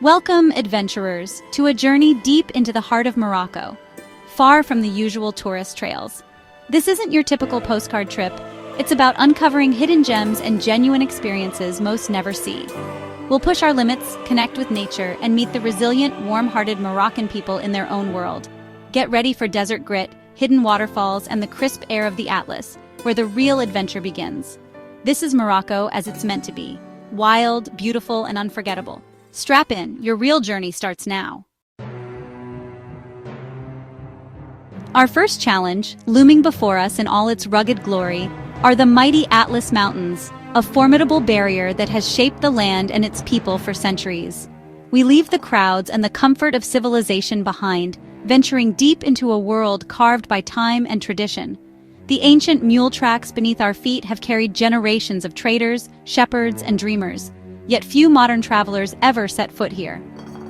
Welcome, adventurers, to a journey deep into the heart of Morocco, far from the usual tourist trails. This isn't your typical postcard trip. It's about uncovering hidden gems and genuine experiences most never see. We'll push our limits, connect with nature, and meet the resilient, warm-hearted Moroccan people in their own world. Get ready for desert grit, hidden waterfalls, and the crisp air of the Atlas, where the real adventure begins. This is Morocco as it's meant to be: wild, beautiful, and unforgettable. Strap in, your real journey starts now. Our first challenge, looming before us in all its rugged glory, are the mighty Atlas Mountains, a formidable barrier that has shaped the land and its people for centuries. We leave the crowds and the comfort of civilization behind, venturing deep into a world carved by time and tradition. The ancient mule tracks beneath our feet have carried generations of traders, shepherds, and dreamers, yet few modern travelers ever set foot here.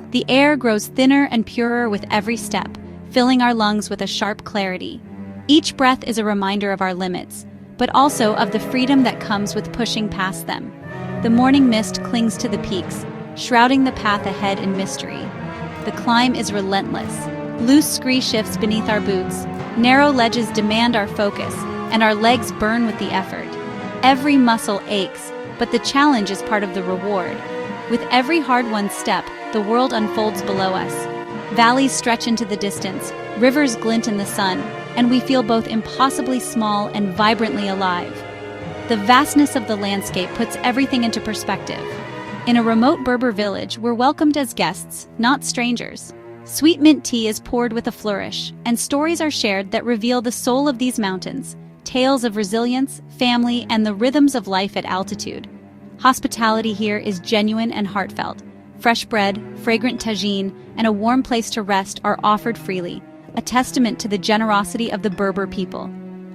The air grows thinner and purer with every step, filling our lungs with a sharp clarity. Each breath is a reminder of our limits, but also of the freedom that comes with pushing past them. The morning mist clings to the peaks, shrouding the path ahead in mystery. The climb is relentless. Loose scree shifts beneath our boots, narrow ledges demand our focus, and our legs burn with the effort. Every muscle aches, but the challenge is part of the reward. With every hard-won step, the world unfolds below us. Valleys stretch into the distance, rivers glint in the sun, and we feel both impossibly small and vibrantly alive. The vastness of the landscape puts everything into perspective. In a remote Berber village, we're welcomed as guests, not strangers. Sweet mint tea is poured with a flourish, and stories are shared that reveal the soul of these mountains, tales of resilience, family, and the rhythms of life at altitude. Hospitality here is genuine and heartfelt. Fresh bread, fragrant tagine, and a warm place to rest are offered freely, a testament to the generosity of the Berber people.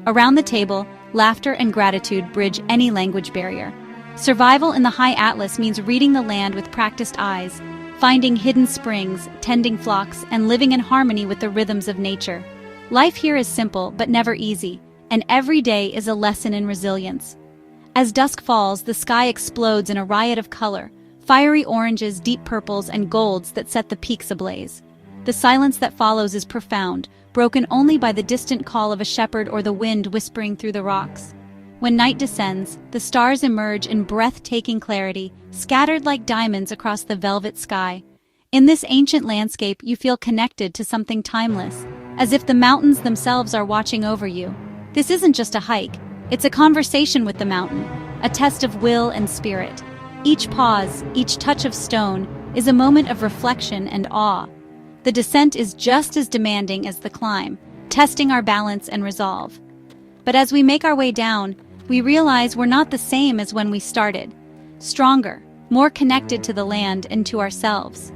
Around the table, laughter and gratitude bridge any language barrier. Survival in the high Atlas means reading the land with practiced eyes, finding hidden springs, tending flocks, and living in harmony with the rhythms of nature. Life here is simple but never easy, and every day is a lesson in resilience. As dusk falls, the sky explodes in a riot of color, fiery oranges, deep purples, and golds that set the peaks ablaze. The silence that follows is profound, broken only by the distant call of a shepherd or the wind whispering through the rocks. When night descends, the stars emerge in breathtaking clarity, scattered like diamonds across the velvet sky. In this ancient landscape, you feel connected to something timeless, as if the mountains themselves are watching over you. This isn't just a hike, it's a conversation with the mountain, a test of will and spirit. Each pause, each touch of stone, is a moment of reflection and awe. The descent is just as demanding as the climb, testing our balance and resolve. But as we make our way down, we realize we're not the same as when we started. Stronger, more connected to the land and to ourselves.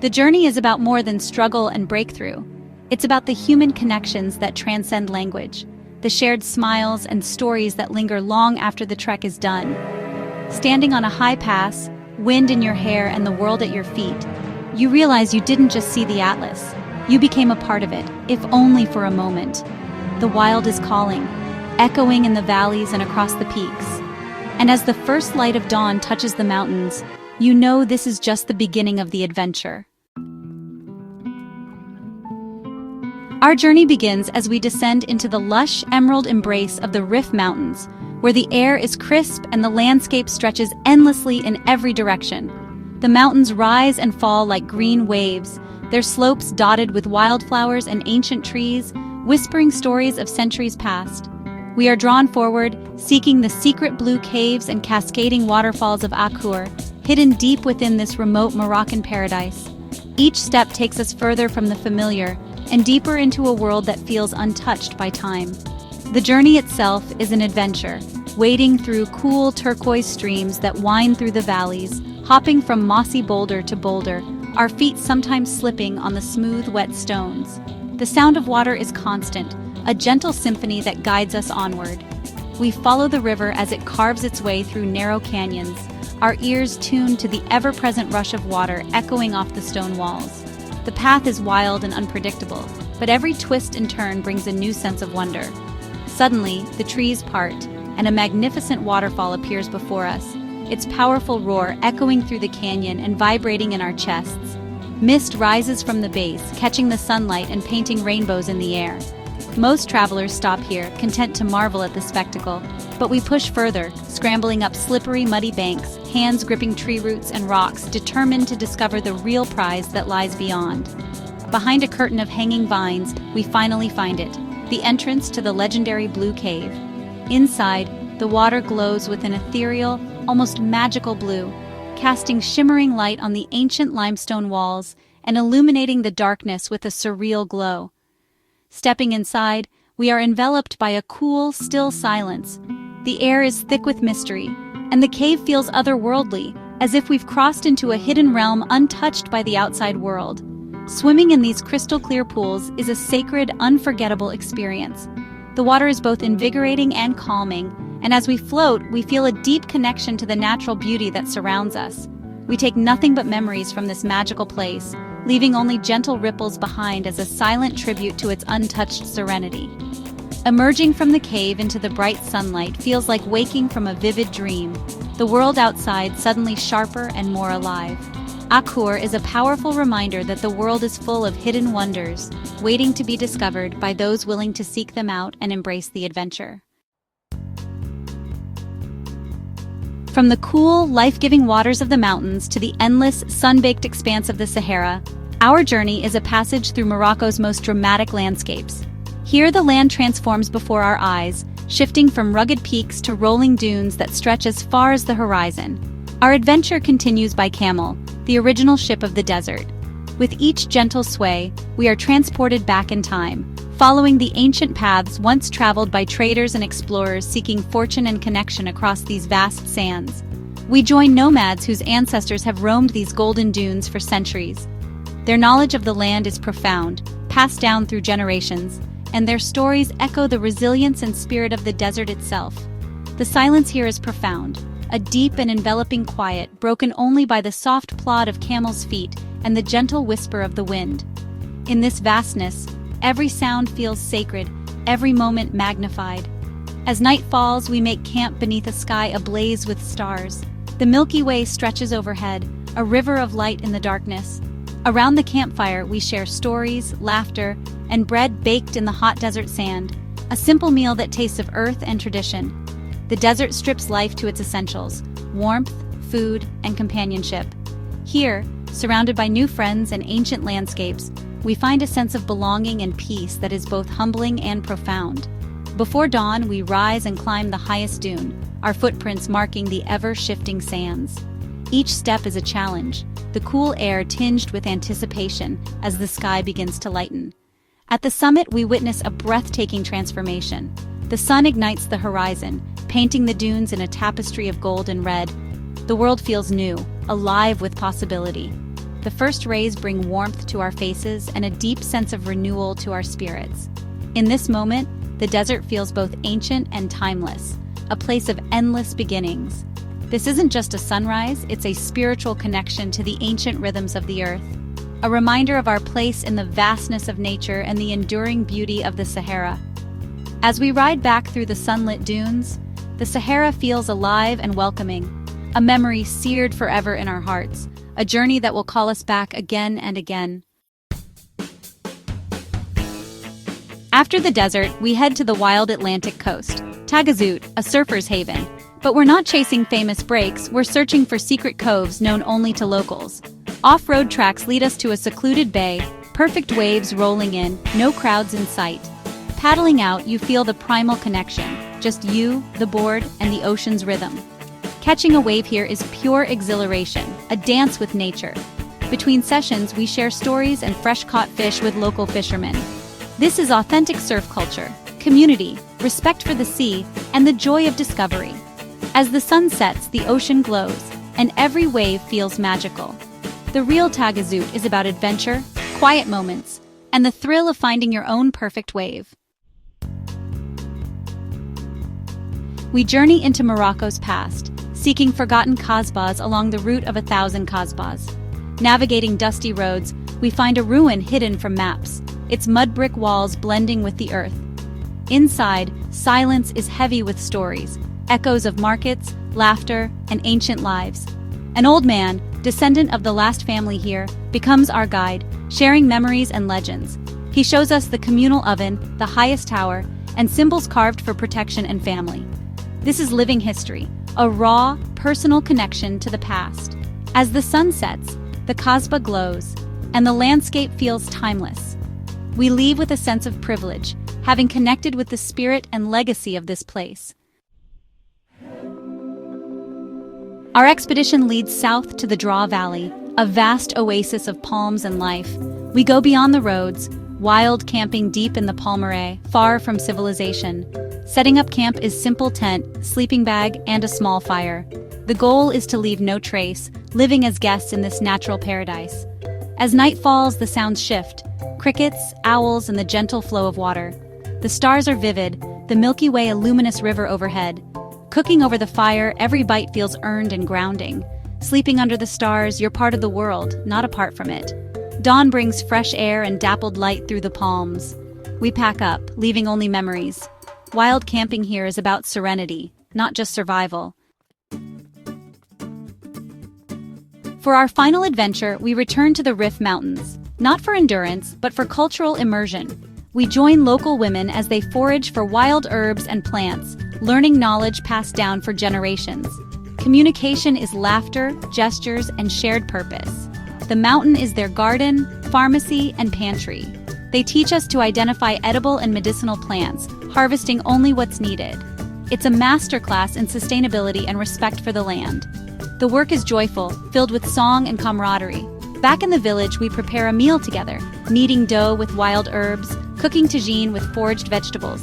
The journey is about more than struggle and breakthrough. It's about the human connections that transcend language, the shared smiles and stories that linger long after the trek is done. Standing on a high pass, wind in your hair and the world at your feet, you realize you didn't just see the Atlas. You became a part of it, if only for a moment. The wild is calling, echoing in the valleys and across the peaks. And as the first light of dawn touches the mountains, you know this is just the beginning of the adventure. Our journey begins as we descend into the lush emerald embrace of the Rif Mountains, where the air is crisp and the landscape stretches endlessly in every direction. The mountains rise and fall like green waves, their slopes dotted with wildflowers and ancient trees, whispering stories of centuries past. We are drawn forward, seeking the secret blue caves and cascading waterfalls of Akchour, hidden deep within this remote Moroccan paradise. Each step takes us further from the familiar and deeper into a world that feels untouched by time. The journey itself is an adventure, wading through cool turquoise streams that wind through the valleys, hopping from mossy boulder to boulder, our feet sometimes slipping on the smooth, wet stones. The sound of water is constant, a gentle symphony that guides us onward. We follow the river as it carves its way through narrow canyons, our ears tuned to the ever-present rush of water echoing off the stone walls. The path is wild and unpredictable, but every twist and turn brings a new sense of wonder. Suddenly, the trees part, and a magnificent waterfall appears before us. its powerful roar echoing through the canyon and vibrating in our chests. Mist rises from the base, catching the sunlight and painting rainbows in the air. Most travelers stop here, content to marvel at the spectacle, but we push further, scrambling up slippery, muddy banks, hands gripping tree roots and rocks, determined to discover the real prize that lies beyond. Behind a curtain of hanging vines, we finally find it, the entrance to the legendary Blue Cave. Inside, the water glows with an ethereal, almost magical blue, casting shimmering light on the ancient limestone walls and illuminating the darkness with a surreal glow. Stepping inside, we are enveloped by a cool, still silence. The air is thick with mystery, and the cave feels otherworldly, as if we've crossed into a hidden realm untouched by the outside world. Swimming in these crystal-clear pools is a sacred, unforgettable experience. The water is both invigorating and calming, and as we float, we feel a deep connection to the natural beauty that surrounds us. We take nothing but memories from this magical place, leaving only gentle ripples behind as a silent tribute to its untouched serenity. Emerging from the cave into the bright sunlight feels like waking from a vivid dream, the world outside suddenly sharper and more alive. Akchour is a powerful reminder that the world is full of hidden wonders, waiting to be discovered by those willing to seek them out and embrace the adventure. From the cool, life-giving waters of the mountains to the endless, sun-baked expanse of the Sahara, our journey is a passage through Morocco's most dramatic landscapes. Here the land transforms before our eyes, shifting from rugged peaks to rolling dunes that stretch as far as the horizon. Our adventure continues by camel, the original ship of the desert. With each gentle sway, we are transported back in time, following the ancient paths once traveled by traders and explorers seeking fortune and connection across these vast sands. We join nomads whose ancestors have roamed these golden dunes for centuries. Their knowledge of the land is profound, passed down through generations, and their stories echo the resilience and spirit of the desert itself. The silence here is profound, a deep and enveloping quiet broken only by the soft plod of camels' feet and the gentle whisper of the wind. In this vastness, every sound feels sacred, every moment magnified. As night falls, we make camp beneath a sky ablaze with stars. The Milky Way stretches overhead, a river of light in the darkness. Around the campfire, we share stories, laughter, and bread baked in the hot desert sand, a simple meal that tastes of earth and tradition. The desert strips life to its essentials: warmth, food, and companionship. Here, surrounded by new friends and ancient landscapes, we find a sense of belonging and peace that is both humbling and profound. Before dawn, we rise and climb the highest dune, our footprints marking the ever-shifting sands. Each step is a challenge, the cool air tinged with anticipation as the sky begins to lighten. At the summit, we witness a breathtaking transformation. The sun ignites the horizon, painting the dunes in a tapestry of gold and red. The world feels new, alive with possibility. The first rays bring warmth to our faces and a deep sense of renewal to our spirits. In this moment, the desert feels both ancient and timeless, a place of endless beginnings. This isn't just a sunrise, it's a spiritual connection to the ancient rhythms of the earth, a reminder of our place in the vastness of nature and the enduring beauty of the Sahara. As we ride back through the sunlit dunes, the Sahara feels alive and welcoming, a memory seared forever in our hearts, a journey that will call us back again and again. After the desert, we head to the wild Atlantic coast, Tafraoute, a surfer's haven. But we're not chasing famous breaks, we're searching for secret coves known only to locals. Off-road tracks lead us to a secluded bay, perfect waves rolling in, no crowds in sight. Paddling out, you feel the primal connection, just you, the board, and the ocean's rhythm. Catching a wave here is pure exhilaration, a dance with nature. Between sessions, we share stories and fresh-caught fish with local fishermen. This is authentic surf culture, community, respect for the sea, and the joy of discovery. As the sun sets, the ocean glows, and every wave feels magical. The real Tafraoute is about adventure, quiet moments, and the thrill of finding your own perfect wave. We journey into Morocco's past, seeking forgotten kasbahs along the route of 1,000 kasbahs. Navigating dusty roads, we find a ruin hidden from maps, its mud brick walls blending with the earth. Inside, silence is heavy with stories, echoes of markets, laughter, and ancient lives. An old man, descendant of the last family here, becomes our guide, sharing memories and legends. He shows us the communal oven, the highest tower, and symbols carved for protection and family. This is living history, a raw, personal connection to the past. As the sun sets, the kasbah glows, and the landscape feels timeless. We leave with a sense of privilege, having connected with the spirit and legacy of this place. Our expedition leads south to the Draw Valley, a vast oasis of palms and life. We go beyond the roads, wild camping deep in the Palmeraie, far from civilization. Setting up camp is simple tent, sleeping bag, and a small fire. The goal is to leave no trace, living as guests in this natural paradise. As night falls, the sounds shift. Crickets, owls, and the gentle flow of water. The stars are vivid, the Milky Way a luminous river overhead. Cooking over the fire, every bite feels earned and grounding. Sleeping under the stars, you're part of the world, not apart from it. Dawn brings fresh air and dappled light through the palms. We pack up, leaving only memories. Wild camping here is about serenity, not just survival. For our final adventure, we return to the Rif Mountains, not for endurance, but for cultural immersion. We join local women as they forage for wild herbs and plants, learning knowledge passed down for generations. Communication is laughter, gestures, and shared purpose. The mountain is their garden, pharmacy, and pantry. They teach us to identify edible and medicinal plants, harvesting only what's needed. It's a masterclass in sustainability and respect for the land. The work is joyful, filled with song and camaraderie. Back in the village, we prepare a meal together, kneading dough with wild herbs, cooking tagine with foraged vegetables.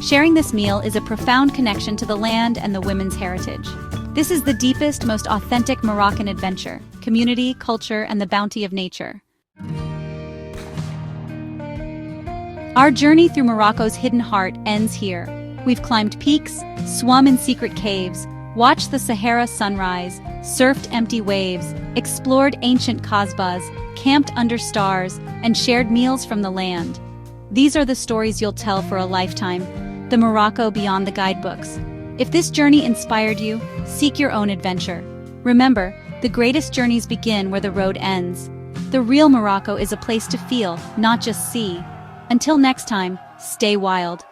Sharing this meal is a profound connection to the land and the women's heritage. This is the deepest, most authentic Moroccan adventure: community, culture, and the bounty of nature. Our journey through Morocco's hidden heart ends here. We've climbed peaks, swum in secret caves, watched the Sahara sunrise, surfed empty waves, explored ancient kasbahs, camped under stars, and shared meals from the land. These are the stories you'll tell for a lifetime, the Morocco beyond the guidebooks. If this journey inspired you, seek your own adventure. Remember, the greatest journeys begin where the road ends. The real Morocco is a place to feel, not just see. Until next time, stay wild.